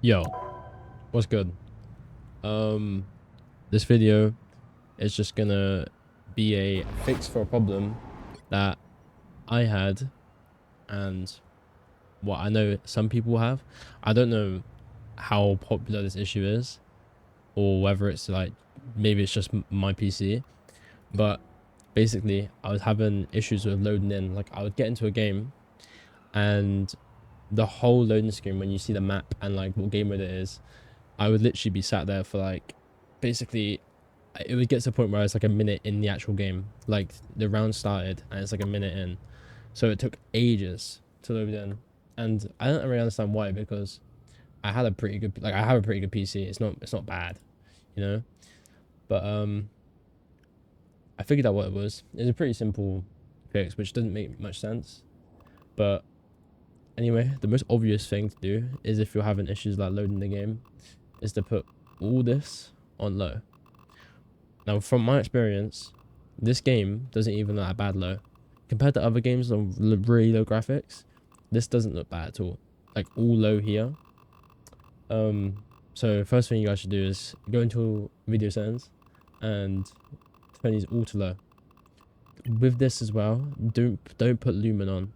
Yo, what's good? Um, this video is just gonna be a fix for a problem that I had and what I know some people have. I don't know how popular this issue is or whether it's like maybe it's just my PC, but basically I was having issues with loading in. Like I would get into a game and the whole loading screen when you see the map and like what game mode it is, I would literally be sat there for like basically it would get to the point where it's like a minute in the actual game. Like the round started and it's like a minute in. So it took ages to load in. And I don't really understand why, because I had a pretty good I have a pretty good PC. It's not bad, you know? But I figured out what it was. It's a pretty simple fix, which doesn't make much sense. But anyway, the most obvious thing to do is if you're having issues like loading the game, is to put all this on low. Now, from my experience, this game doesn't even look that bad low. Compared to other games on really low graphics, this doesn't look bad at all. Like all low here. So first thing you guys should do is go into video settings and turn these all to low. With this as well, don't put lumen on.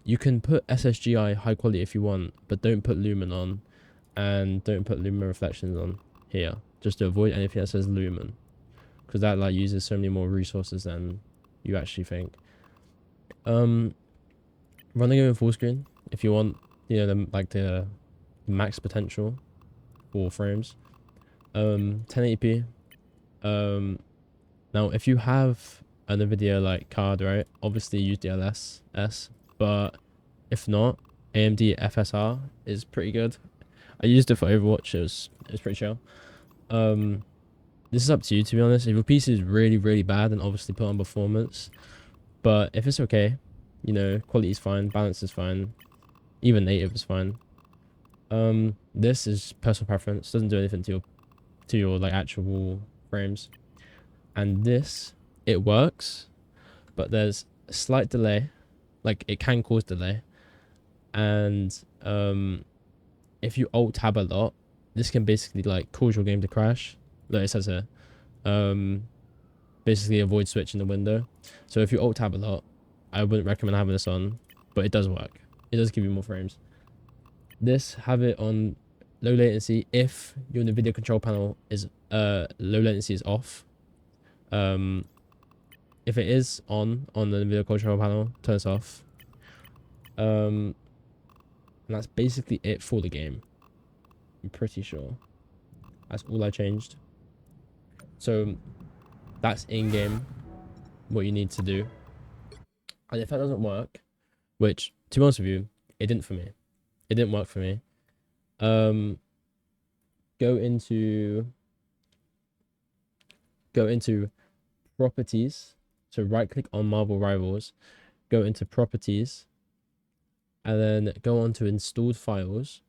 You can put SSGI high quality if you want, but don't put lumen on, and don't put lumen reflections on here, just to avoid anything that says lumen, because that like uses so many more resources than you actually think. Run the game in full screen if you want, you know, the max potential for frames. 1080p. Now if you have an NVIDIA like card, right, obviously use DLSS, but if not, AMD FSR is pretty good. I used it for Overwatch. It was pretty chill. This is up to you, to be honest. If your PC is really bad, then obviously put on performance. But if it's okay, you know, quality is fine, balance is fine, even native is fine. This is personal preference. Doesn't do anything to your like actual frames. And this, it works, but there's a slight delay. Like it can cause delay. And if you alt tab a lot, this can basically like cause your game to crash. Like it says here. Basically avoid switching the window. So if you alt tab a lot, I wouldn't recommend having this on, but it does work. It does give you more frames. This, have it on low latency if your NVIDIA control panel is low latency is off. If it is on the NVIDIA control panel, turn this off. And that's basically it for the game. I'm pretty sure that's all I changed. So that's in game what you need to do. And if that doesn't work, which to be honest with you, it didn't for me. It didn't work for me. Go into properties. So right click on Marvel Rivals, go into properties, and then go on to installed files.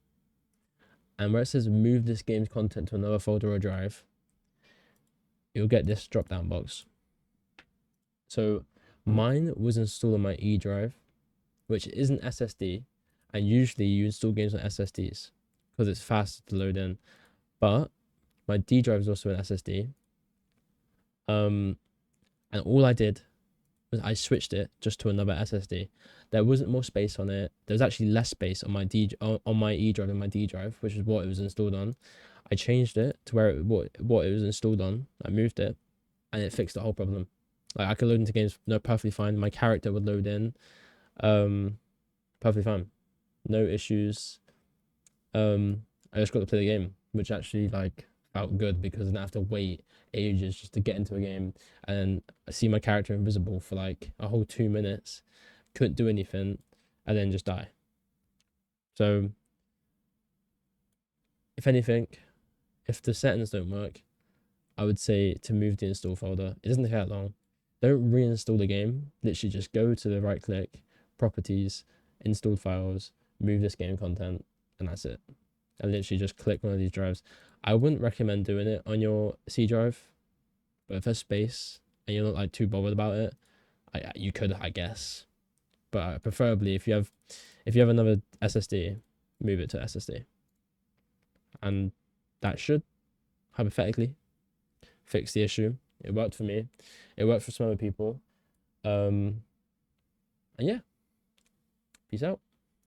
And where it says move this game's content to another folder or drive, you'll get this drop down box. So mine was installed on my E drive, which isn't SSD, and usually you install games on SSDs because it's faster to load in. But my D drive is also an SSD. And all I did was I switched it just to another SSD. There wasn't more space on it. There was actually less space on my on my E drive than my D drive, which is what it was installed on. I changed it to where what it was installed on. I moved it, and it fixed the whole problem. Like I could load into games perfectly fine. My character would load in, perfectly fine, no issues. I just got to play the game, which actually like felt good because I didn't have to wait ages just to get into a game and I see my character invisible for like a whole 2 minutes, couldn't do anything, and then just die. So if anything, if the settings don't work, I would say to move the install folder. It doesn't take that long. Don't reinstall the game. Literally just go to the right click, properties, installed files, move this game content, and that's it. And literally just click one of these drives. I wouldn't recommend doing it on your C drive, but if there's space and you're not like too bothered about it, you could, I guess. But preferably if you have another SSD, move it to SSD. and that should hypothetically fix the issue. It worked for me. It worked for some other people. And yeah, peace out.